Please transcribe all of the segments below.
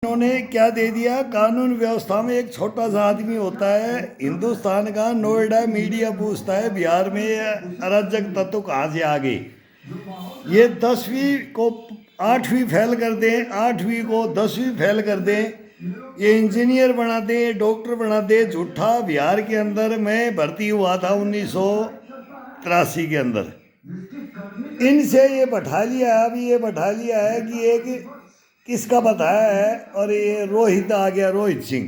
उन्होंने क्या दे दिया, कानून व्यवस्था में एक छोटा सा आदमी होता है हिंदुस्तान का, नोएडा मीडिया पूछता है बिहार में ये अराजक तत्व कहाँ से आ गए। ये 10वीं को 8वीं फेल कर दें, 8वीं को 10वीं फेल कर दें, ये इंजीनियर बना दें, डॉक्टर बना दें। झूठा बिहार के अंदर मैं भर्ती हुआ था 1983 के अंदर, इनसे ये बैठा लिया है। अभी ये बैठा लिया है कि एक किसका बताया है, और ये रोहित आ गया, रोहित सिंह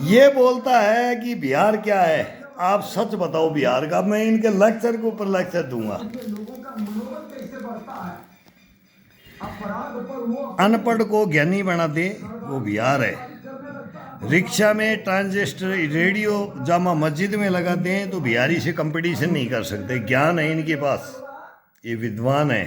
ये बोलता है कि बिहार क्या है। आप सच बताओ बिहार का, मैं इनके लेक्चर के ऊपर लेक्चर दूंगा। अनपढ़ को ज्ञानी बना दे, वो बिहार है। रिक्शा में ट्रांजिस्टर रेडियो जामा मस्जिद में लगा दें तो बिहारी से कंपटीशन नहीं कर सकते। ज्ञान है इनके पास, ये विद्वान है।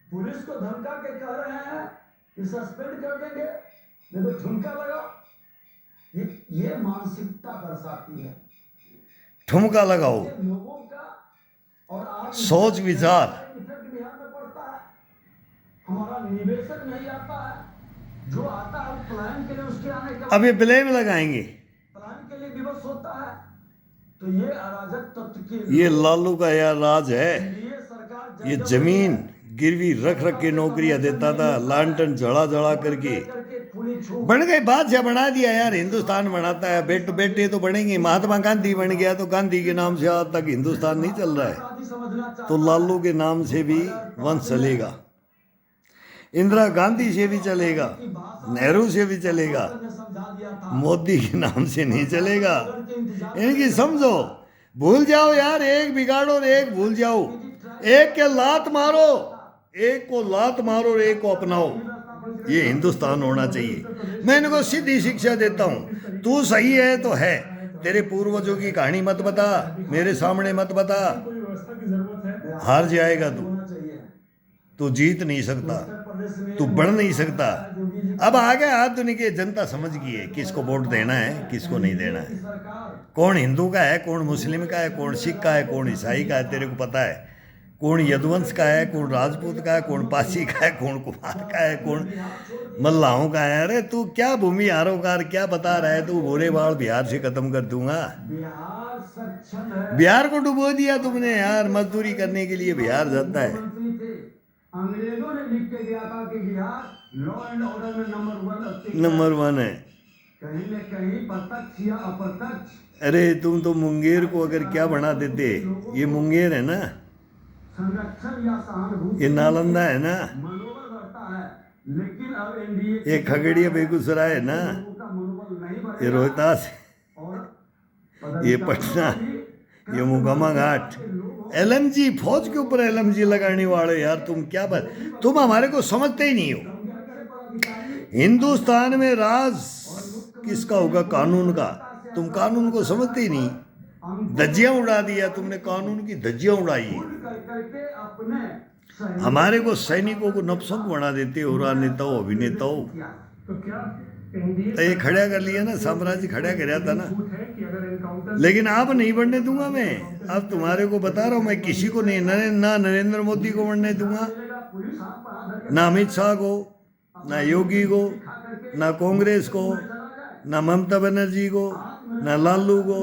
पुलिस को धमका के कह रहे हैं कि सस्पेंड कर देंगे, नहीं तो ठुमका लगा। ये मानसिकता दर्शाती है। ठुमका लगाओ, लोगों का और आप सोच विचार। बिहार में पड़ता है, हमारा निवेशक नहीं आता है, जो आता है प्लान के लिए, उसके आने के अब ये ब्लेम लगाएंगे, प्लान के लिए विवश होता है। तो ये अराजक तत्व के ये लालू का यार राज है। लिए सरकार ये जमीन गिरवी रख रख के नौकरियां देता था, लालटन जड़ा जड़ा करके बन गए। बादशाह बना दिया यार, हिंदुस्तान बनाता है। बेटे तो बनेंगे। महात्मा गांधी बन गया तो गांधी के नाम से आज तक हिंदुस्तान नहीं चल रहा है, तो लालू के नाम से भी वंश चलेगा, इंदिरा गांधी से भी चलेगा, नेहरू से भी चलेगा, मोदी के नाम से नहीं चलेगा। इनकी समझो, भूल जाओ यार, एक बिगाड़ो और एक भूल जाओ। एक के लात मारो, एक को लात मारो और एक को अपनाओ। ये हिंदुस्तान होना चाहिए। मैं इनको सीधी शिक्षा देता हूँ, तू सही है तो है, तेरे पूर्वजों की कहानी मत बता, मेरे सामने मत बता, हार जाएगा तू जीत नहीं सकता, तू बढ़ नहीं सकता। अब आ गया हाथ दुनिया की जनता समझ गई है किसको वोट देना है, किसको नहीं देना है, कौन हिंदू का है, कौन मुस्लिम का है, कौन सिख का है, कौन ईसाई का है, तेरे को पता है। कौन यदुवंश का है, कौन राजपूत का है, कौन पासी का है, कौन कुमार का है, कौन मल्लाहों का है। अरे तू क्या भूमि आरोकार क्या बता रहा है, तू भोरे बाल बिहार से खत्म कर दूंगा। बिहार को डुबो दिया तुमने यार, मजदूरी करने के लिए बिहार जाता है। अंग्रेजों ने लिख के दिया था कि बिहार लॉ एंड ऑर्डर में नंबर 1 है, कहीं न कहीं प्रत्यक्ष या अप्रत्यक्ष। अरे तुम तो मुंगेर को अगर क्या बना देते, ये मुंगेर है ना, संरक्षण या सहानुभूति, ये नालंदा है ना, मनोबल बढ़ता है। लेकिन अब एनडीए ये खगड़िया बेगूसराय है ना, का मनोबल नहीं बढ़ेगा। ये रोहतास, और ये पटना, ये मुकामा घाट। एलएमजी, फौज के ऊपर एलएमजी लगाने वाले यार, तुम क्या बात, तुम हमारे को समझते ही नहीं हो। हिंदुस्तान में राज किसका होगा, कानून का। तुम कानून को समझते ही नहीं, धज्जियां उड़ा दिया तुमने, कानून की धज्जियां उड़ाई। हमारे को सैनिकों को नपुंसक बना देते हो, राजनेताओं अभिनेताओं। तो ये खड़ा कर लिया ना, साम्राज्य खड़ा कराया था ना, लेकिन आप नहीं बढ़ने दूंगा मैं। अब तुम्हारे को बता रहा हूँ, मैं किसी को नहीं, ना नरेंद्र मोदी को बढ़ने दूंगा, ना अमित शाह को, ना योगी को, ना कांग्रेस को, ना ममता बनर्जी को, ना लालू को,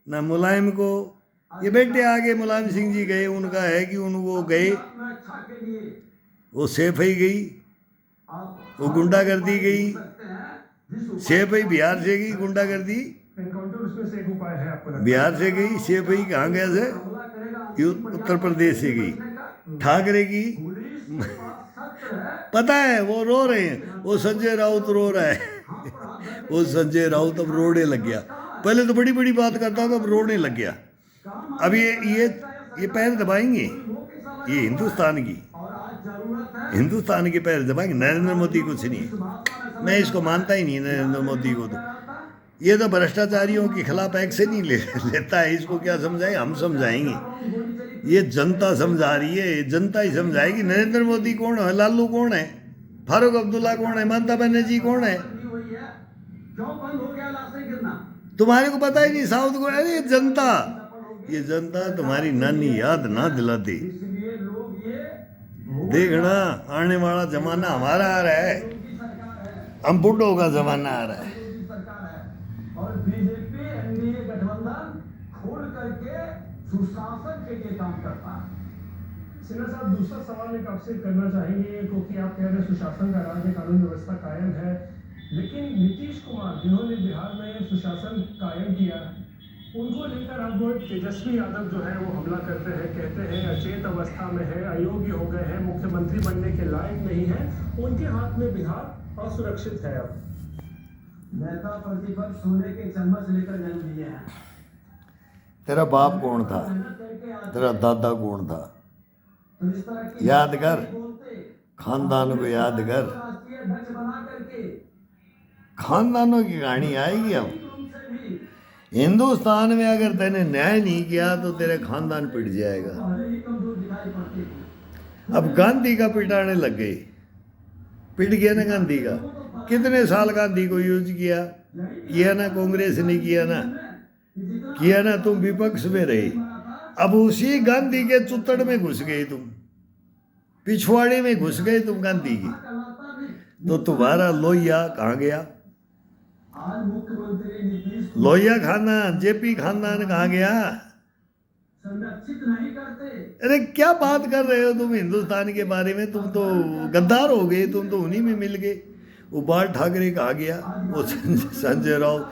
ना मुलायम को। ये बेटे आगे मुलायम सिंह जी गए, उनका है कि उनको गए, वो सेफ ही गई, वो गुंडागर्दी गई, सेफ ही बिहार से गई गुंडागर्दी, बिहार से गई सेफ ही। कहाँ गया से, उत्तर प्रदेश से गई। ठाकरे की पता है, वो रो रहे हैं, वो संजय राउत रो रहा है वो संजय राउत अब रोने लग गया। पहले तो बड़ी बड़ी बात करता था, अब रोने लग गया। अब ये पैर दबाएंगे, ये हिंदुस्तान के पैर दबाएंगे। नरेंद्र मोदी कुछ नहीं है, मैं इसको मानता ही नहीं नरेंद्र मोदी को। तो ये तो भ्रष्टाचारियों के खिलाफ एक्शन नहीं लेता है, इसको क्या समझाए, हम समझाएंगे। ये जनता समझा रही है, जनता ही समझाएगी। नरेंद्र मोदी कौन है, लालू कौन है, फारूक अब्दुल्ला कौन है, ममता बनर्जी कौन है, तुम्हारे को पता ही नहीं। साउथ को, अरे जनता, ये जनता तुम्हारी नानी याद ना दिलाती। देखना आने वाला जमाना हमारा आ रहा है। हम बुड्ढों का जमाना आ रहा है। की सरकार है और बीजेपी एनडीए गठबंधन खोल करके सुशासन के लिए काम करता है। सिन्हा साहब, दूसरा सवाल एक आपसे करना चाहेंगे, क्योंकि आप कह रहे हैं सुशासन का राज है, कानून व्यवस्था कायम है, लेकिन नीतीश कुमार जिन्होंने बिहार में सुशासन कायम किया, उनको लेकर अब वो तेजस्वी यादव जो है वो हमला करते हैं, कहते हैं अचेत अवस्था में है, अयोग्य हो गए हैं, मुख्यमंत्री बनने के लायक नहीं है, उनके हाथ में बिहार असुरक्षित है। अब नेता प्रतिपक्ष सोने के चम्मच लेकर जन्म लिए हैं। तेरा बाप कौन था, तेरा दादा कौन था, तो इस तरह की याद कर, बोलते खानदान को याद कर। राष्ट्रीय अध्यक्ष बना करके खानदानों की कहानी आएगी अब। उनसे भी हिंदुस्तान में अगर तूने न्याय नहीं किया तो तेरे खानदान पिट जाएगा। पहले ही कमजोर दिखाई पड़ती है। अब गांधी का पिटाने लग गए, पिट गया ना गांधी का। कितने साल गांधी को यूज किया ना, कांग्रेस ने किया ना, तुम विपक्ष में रहे। अब उसी गांधी के चुत्तड़ में घुस गए तुम, पिछवाड़े में घुस गए तुम गांधी की। तो तुम्हारा लोहिया कहाँ गया? आज मुख्यमंत्री नीतीश लोहिया खानदान, जेपी खानदान कहाँ गया? संरक्षित नहीं करते। अरे क्या बात कर रहे हो तुम हिंदुस्तान के बारे में? तुम तो गद्दार हो गए, तुम तो उन्हीं में मिल गए। वो बाल ठाकरे कहाँ गया? वो संजय राउत,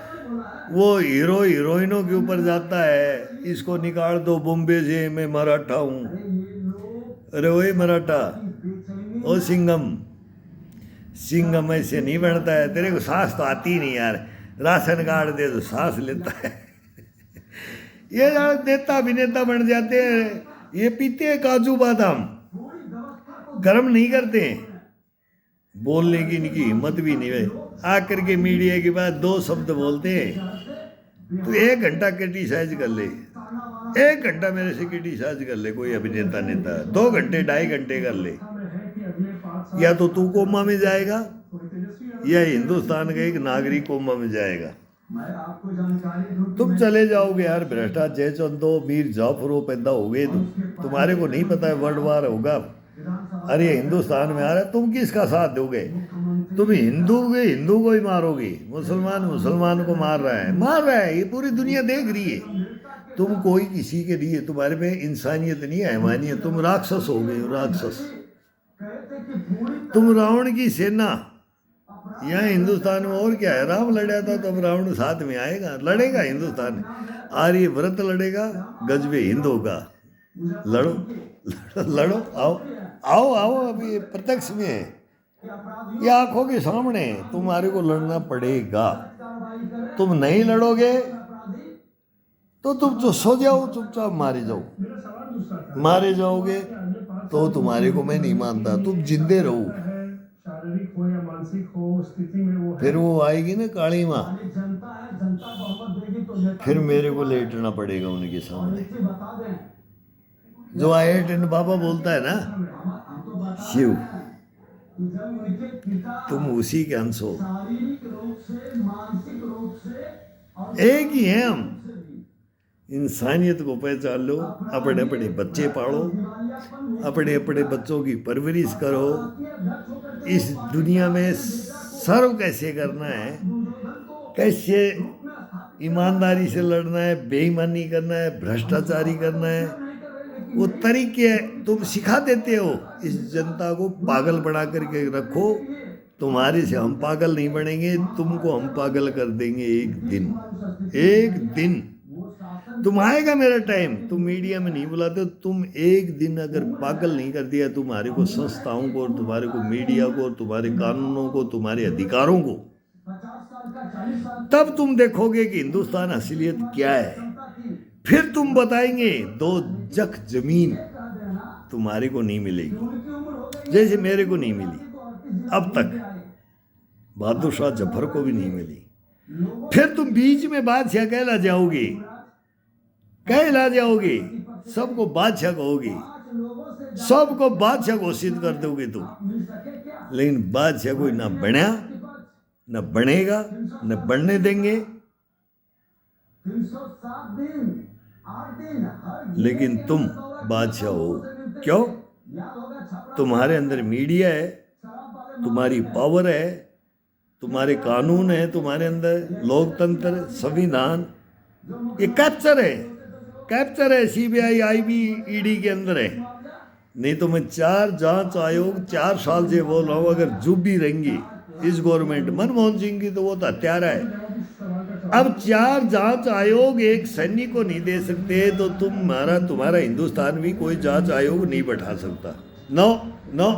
वो हीरो हीरोइनों के ऊपर जाता है, इसको निकाल दो बॉम्बे से, मैं मराठा हूँ। ये लोग अरे वही मराठा, बेचैनी ओ सिंघम ऐसे नहीं बनता है। तेरे को सांस तो आती नहीं यार, राशन कार्ड दे तो सांस लेता है। ये यार नेता अभिनेता बन जाते हैं, ये पीते हैं काजू बादाम, गर्म नहीं करते हैं, बोलने की इनकी हिम्मत भी नहीं है। आकर के मीडिया के बाद दो शब्द बोलते हैं तो 1 घंटा क्रिटिसाइज कर ले, 1 घंटा मेरे से क्रिटिसाइज कर ले कोई अभिनेता नेता, 2 घंटे 2.5 घंटे कर ले, में है कि अगले 5 साल या तो तू कोमा में जाएगा कोई तेजस्वी यादव या हिंदुस्तान का एक नागरिक कोमा में जाएगा। मैं आपको जानकारी दूं कि तुम चले जाओगे यार, भ्रष्टाचार जयचंदो मीर जाफरो पैदा हो गए तुम, तुम्हारे को नहीं पता है वर्ल्ड वार होगा। विधानसभा अरे हिंदुस्तान में आ रहा है, तुम किसका साथ दोगे? तुम हिंदू को ही मारोगे, मुसलमान को मार रहा है, ये पूरी दुनिया देख रही है। तुम कोई किसी के लिए, तुम्हारे में इंसानियत नहीं है, हैवानियत, तुम राक्षस हो गए हो, राक्षस। कहते कि पूरी तुम रावण की सेना। यहाँ हिंदुस्तान में और क्या है, राम लड़ा था तो अब रावण साथ में आएगा, लड़ेगा हिंदुस्तान। आर्य व्रत लड़ेगा, गजबे हिंद होगा। लड़ो लड़ो, आओ अभी प्रत्यक्ष में है, ये आंखों के सामने है, तुम्हारे को लड़ना पड़ेगा। कार्रवाई करें तुम नहीं लड़ोगे अपराधी तो तुम तो सो जाओ, चुपचाप मारे जाओ। मेरा सवाल दूसरा था, मारे जाओगे अगले 5 तो तुम्हारे को मैं नहीं मानता, तुम जिंदे रहो। है, शारीरिक हो या मानसिक हो स्थिति में वो है। फिर वो आएगी ना काली माँ, खाली जनता है, जनता बहुमत देगी तो नेता फिर मेरे को लेटना पड़ेगा उनके और सामने। एक चीज बता दें, जो आयटन बाबा बोलता है ना, हम तो बता शिव, कि जब उनके पिता तुम उसी के अंश हो, शारीरिक रूप से, मानसिक रूप से और एक ही हैं हम। से भी इंसानियत को पहचान लो, अपने अपने बच्चे पालो, दिवालियापन अपने अपने बच्चों की परवरिश करो। के अध्यक्ष होकर इस दुनिया में सर्व कैसे करना है, दुर्योधन को कैसे में स्थापित ईमानदारी से लड़ना है, बेईमानी करना है, भ्रष्टाचारी करना है, नहीं कर रहे, लेकिन वो तरीके तुम सिखा देते हो। इस जनता को पागल बना करके रखो, तुम्हारे से हम पागल नहीं बनेंगे, तुमको हम पागल कर देंगे एक दिन। वो शासन तुम आएगा मेरा टाइम, तुम मीडिया में नहीं बुलाते हो, तुम एक दिन अगर पागल नहीं कर दिया तुम्हारे को, संस्थाओं को, और तुम्हारे को मीडिया को, और तुम्हारे कानूनों को, तुम्हारे अधिकारों को, 50 साल का 40 साल तब तुम देखोगे कि हिंदुस्तान असलियत क्या है। क्षमता थी, फिर तुम बताएंगे 2 जख जमीन कह देना तुम्हारे को नहीं मिलेगी, उनकी उम्र हो गई जैसे मेरे को नहीं मिली, तो और किस अब तक आए बहादुर शाह जफर को भी नहीं मिली। लोगों फिर तुम बीच में बादशाह कहला जाओगे, सबको बादशाह कहोगे, 5 लोगों से सबको बादशाह घोषित कर दोगे तुम। मिल सके क्या? लेकिन बादशाह कोई ना बना, न बनेगा, न बनने देंगे। 307 दिन 8 दिन हर लेकिन तुम बादशाह हो, क्यों? याद होगा छपरा तुम्हारे अंदर मीडिया है, शराब वाले तुम्हारी पावर है, तुम्हारे कानून है, तुम्हारे अंदर लोकतंत्र, संविधान, ये कैप्चर है सीबीआई आईबी ईडी के अंदर है। नहीं तो मैं 4 जांच आयोग 4 साल से बोल रहा हूँ, अगर जुब भी रहेंगी इस गवर्नमेंट, मनमोहन सिंह की तो वो तो हत्यारा है। अब 4 जांच आयोग एक सैनिक को नहीं दे सकते तो तुम्हारा हिंदुस्तान भी कोई जांच आयोग नहीं बैठा सकता। No no